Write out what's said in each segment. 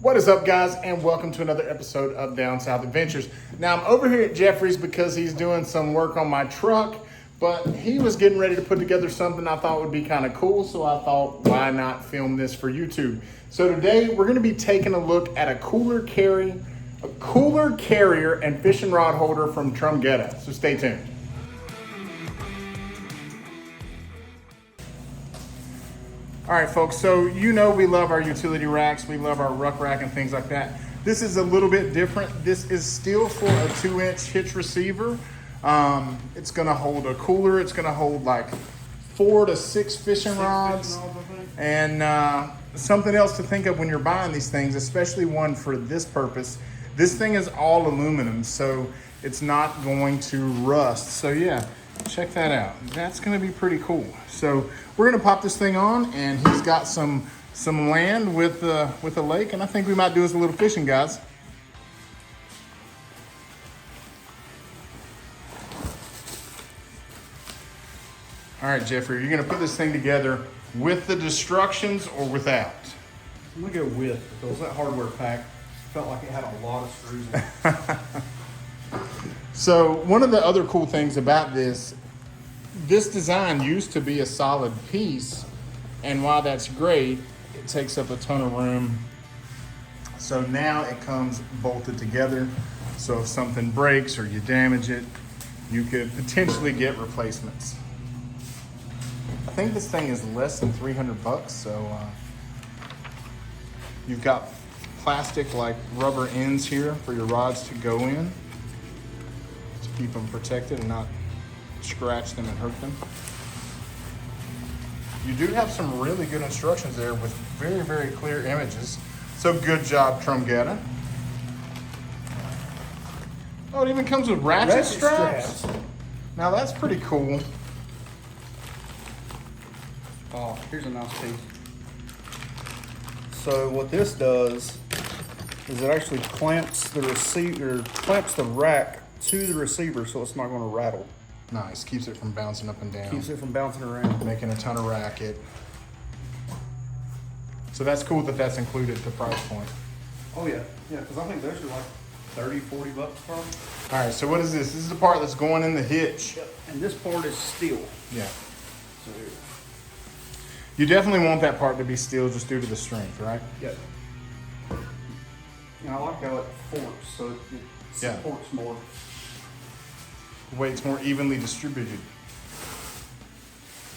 What is up, guys, and welcome to another episode of Down South Adventures. Now, I'm over here at Jeffrey's because he's doing some work on my truck, but he was getting ready to put together something I thought would be kind of cool, so I thought, why not film this for YouTube? So today, we're going to be taking a look at a cooler carrier and fishing rod holder from TRUMGETA, so stay tuned. All right, folks, so you know we love our utility racks, we love our ruck rack and things like that. This is a little bit different. This is still for a 2-inch hitch receiver. It's gonna hold a cooler, it's gonna hold like 4 to 6 fishing rods, and something else to think of when you're buying these things, especially one for this purpose. This thing is all aluminum, so it's not going to rust. So yeah, check that out. That's gonna be pretty cool. So we're gonna pop this thing on, and he's got some land with a lake, and I think we might do us a little fishing, guys. All right, Jeffrey, you're gonna put this thing together with the destructions or without? I'm gonna go with, because that hardware pack felt like it had a lot of screws in it. So one of the other cool things about this design used to be a solid piece, and while that's great, it takes up a ton of room. So now it comes bolted together, so if something breaks or you damage it, you could potentially get replacements. I think this thing is less than 300 bucks, so you've got plastic like rubber ends here for your rods to go in to keep them protected and not scratch them and hurt them. You do have some really good instructions there with very, very clear images. So good job, TRUMGETA. Oh, it even comes with ratchet straps. Now that's pretty cool. Oh, here's a nice piece. So what this does is it actually clamps the receiver, clamps the rack to the receiver, so it's not going to rattle. Nice, keeps it from bouncing up and down. Keeps it from bouncing around. Making a ton of racket. So that's cool that that's included at the price point. Oh yeah, yeah, because I think those are like 30, 40 bucks probably. All right, so what is this? This is the part that's going in the hitch. Yep. And this part is steel. Yeah. So here. You definitely want that part to be steel just due to the strength, right? Yep. And I like how it forks, so it supports more. The way it's more evenly distributed.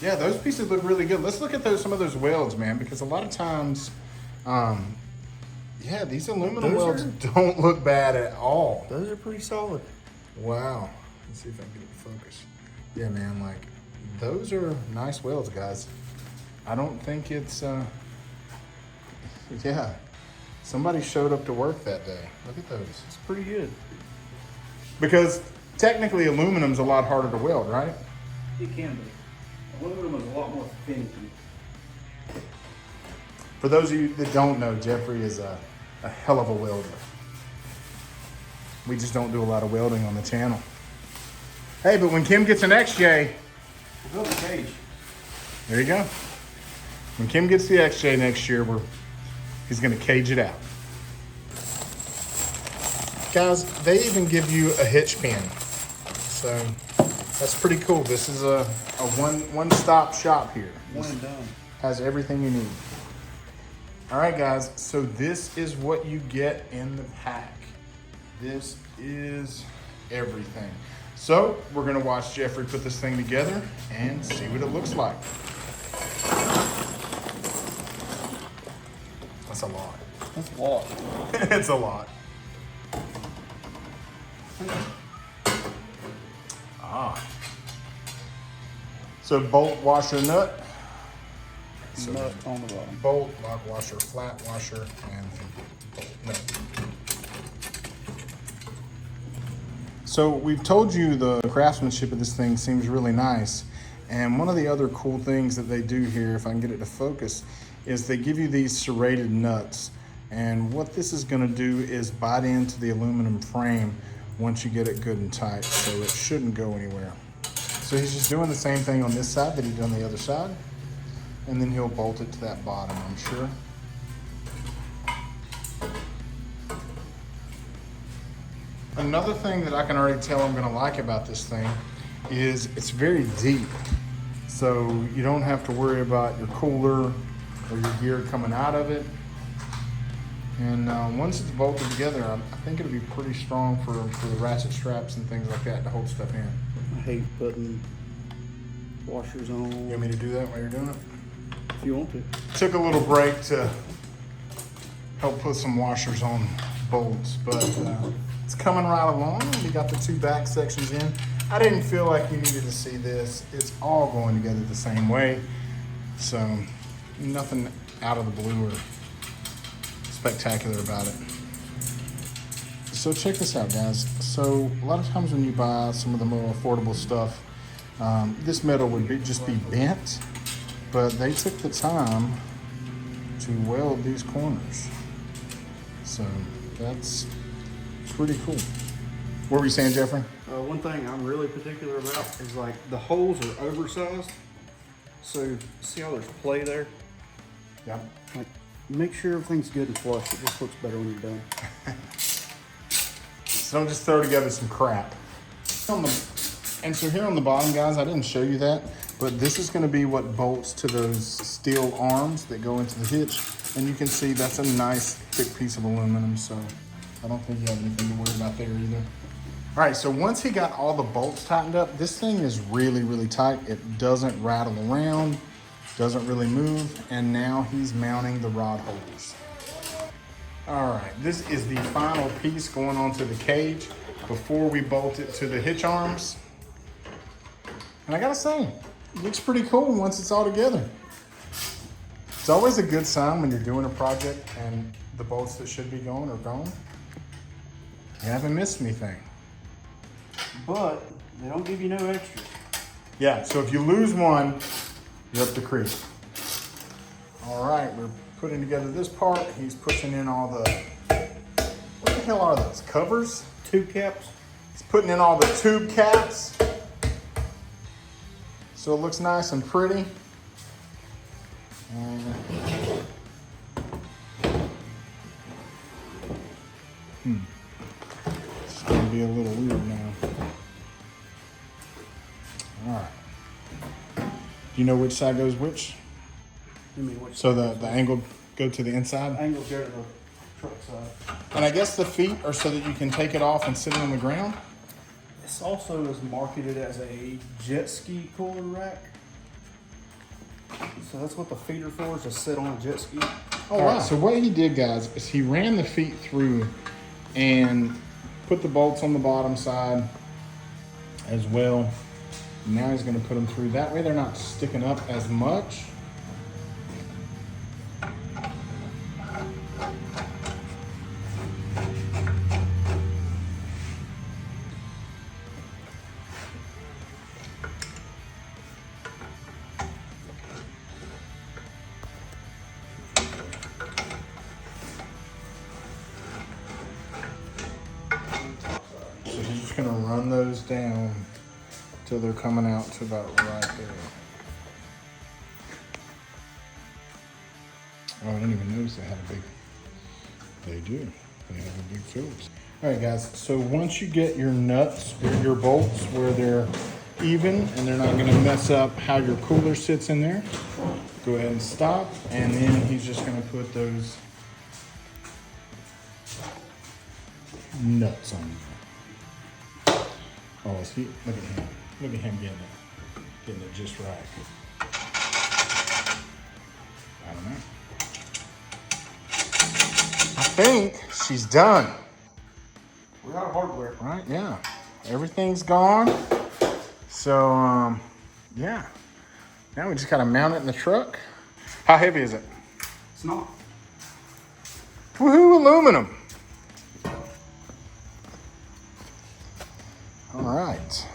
Yeah, those pieces look really good. Let's look at some of those welds, man, because a lot of times, yeah, these aluminum welds don't look bad at all. Those are pretty solid. Wow. Let's see if I can get it to focus. Yeah, man, like, those are nice welds, guys. I don't think it's, yeah. Somebody showed up to work that day. Look at those. It's pretty good. Because technically aluminum's a lot harder to weld, right? It can be. Aluminum is a lot more finicky. For those of you that don't know, Jeffrey is a hell of a welder. We just don't do a lot of welding on the channel. Hey, but when Kim gets an XJ, We'll build the cage. there you go. When Kim gets the XJ next year, he's gonna cage it out. Guys, they even give you a hitch pin. So that's pretty cool. This is a one-stop shop here. One and done. Has everything you need. All right, guys, so this is what you get in the pack. This is everything. So we're gonna watch Jeffrey put this thing together and see what it looks like. That's a lot. That's a lot. It's a lot. So bolt, washer, nut. So Nut on the bottom. bolt, lock washer, flat washer, and bolt nut. So we've told you the craftsmanship of this thing seems really nice. And one of the other cool things that they do here, if I can get it to focus, is they give you these serrated nuts. And what this is gonna do is bite into the aluminum frame once you get it good and tight, so it shouldn't go anywhere. So he's just doing the same thing on this side that he did on the other side. And then he'll bolt it to that bottom, I'm sure. Another thing that I can already tell I'm gonna like about this thing is it's very deep. So you don't have to worry about your cooler or your gear coming out of it. And once it's bolted together, I think it'll be pretty strong for the ratchet straps and things like that to hold stuff in. I hate putting washers on. You want me to do that while you're doing it? If you want to. Took a little break to help put some washers on bolts, but it's coming right along. We got the 2 back sections in. I didn't feel like you needed to see this. It's all going together the same way. So nothing out of the blue or spectacular about it. So check this out, guys. So a lot of times when you buy some of the more affordable stuff, this metal would just be bent, but they took the time to weld these corners. So that's pretty cool. What were you saying, Jeffrey? One thing I'm really particular about is like the holes are oversized. So see how there's play there? Yeah. Like make sure everything's good and flush. It just looks better when you're done. So don't just throw together some crap. And so here on the bottom, guys, I didn't show you that, but this is gonna be what bolts to those steel arms that go into the hitch. And you can see that's a nice thick piece of aluminum, so I don't think you have anything to worry about there either. All right, so once he got all the bolts tightened up, this thing is really, really tight. It doesn't rattle around, doesn't really move, and now he's mounting the rod holders. All right, this is the final piece going onto the cage before we bolt it to the hitch arms. And I gotta say, it looks pretty cool once it's all together. It's always a good sign when you're doing a project and the bolts that should be going are gone. You haven't missed anything. But they don't give you no extras. Yeah, so if you lose one, you're up the creek. All right, we're putting together this part. He's pushing in all the, what the hell are those, covers? Tube caps. He's putting in all the tube caps. So it looks nice and pretty. It's gonna be a little weird now. All right. Do you know which side goes which? You mean which? So the angle go to the inside? Angle go to the truck side. And I guess the feet are so that you can take it off and sit it on the ground? This also is marketed as a jet ski cooler rack. So that's what the feet are for, is to sit on a jet ski. Oh, wow. So what he did, guys, is he ran the feet through and put the bolts on the bottom side as well. Now he's going to put them through. That way they're not sticking up as much. So he's just going to run those down till they're coming out to about right there. Oh, I didn't even notice they had a big, they do. They have a big Phillips. All right, guys, so once you get your nuts or your bolts where they're even and they're not gonna mess up how your cooler sits in there, go ahead and stop. And then he's just gonna put those nuts on. Oh, is he, look at him. Look at him getting it just right. I don't know. I think she's done. We're out of hardware. Right, yeah. Everything's gone. So, yeah. Now we just gotta mount it in the truck. How heavy is it? It's not. Woohoo, aluminum. All right.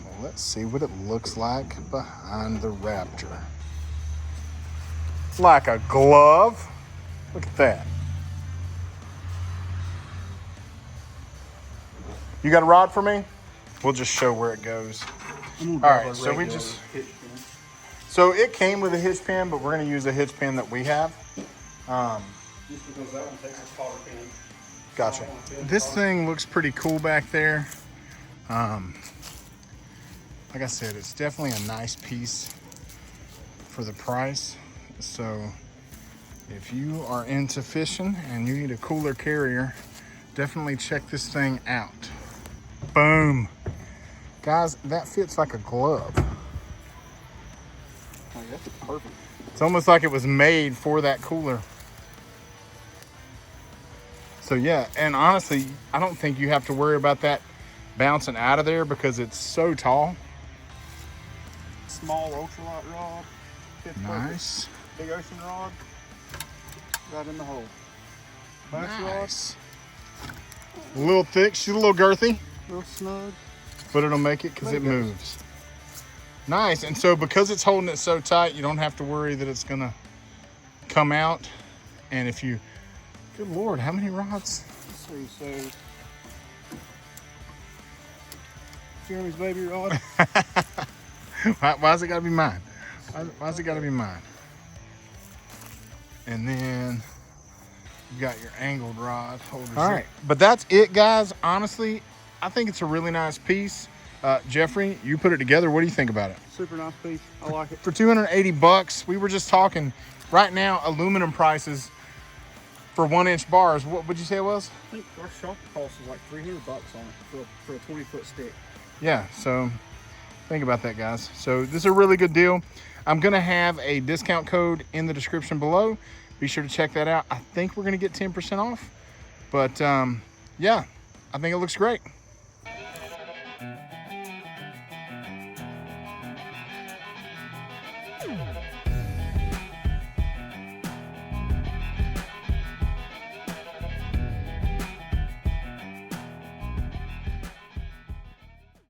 Well, let's see what it looks like behind the Raptor. It's like a glove. Look at that. You got a rod for me? We'll just show where it goes. All right, so we just, so it came with a hitch pin, but we're gonna use a hitch pin that we have. Just because that one takes a cotter pin. Gotcha. This thing looks pretty cool back there. Like I said, it's definitely a nice piece for the price. So if you are into fishing and you need a cooler carrier, definitely check this thing out. Boom. Guys, that fits like a glove. Oh, that's perfect. It's almost like it was made for that cooler. So yeah, and honestly, I don't think you have to worry about that bouncing out of there because it's so tall. Small ultralight rod. Fits Nice. perfect. Big ocean rod. Right in the hole. Nice. A little thick, she's a little girthy, Real snug. but it'll make it because it moves. Nice, and so because it's holding it so tight, you don't have to worry that it's gonna come out. And if you, good Lord, how many rods? Let's see, so Jeremy's baby rod. Why's it gotta be mine? Why's it gotta be mine? And then you got your angled rod holders. All right, but that's it, guys. Honestly, I think it's a really nice piece. Jeffrey, you put it together. What do you think about it? Super nice piece. I like it. For 280 bucks, we were just talking. Right now, aluminum prices for 1-inch bars. What would you say it was? I think our shop cost is like 300 bucks on it for a 20-foot stick. Yeah, so think about that, guys. So this is a really good deal. I'm gonna have a discount code in the description below. Be sure to check that out. I think we're gonna get 10% off, but yeah, I think it looks great.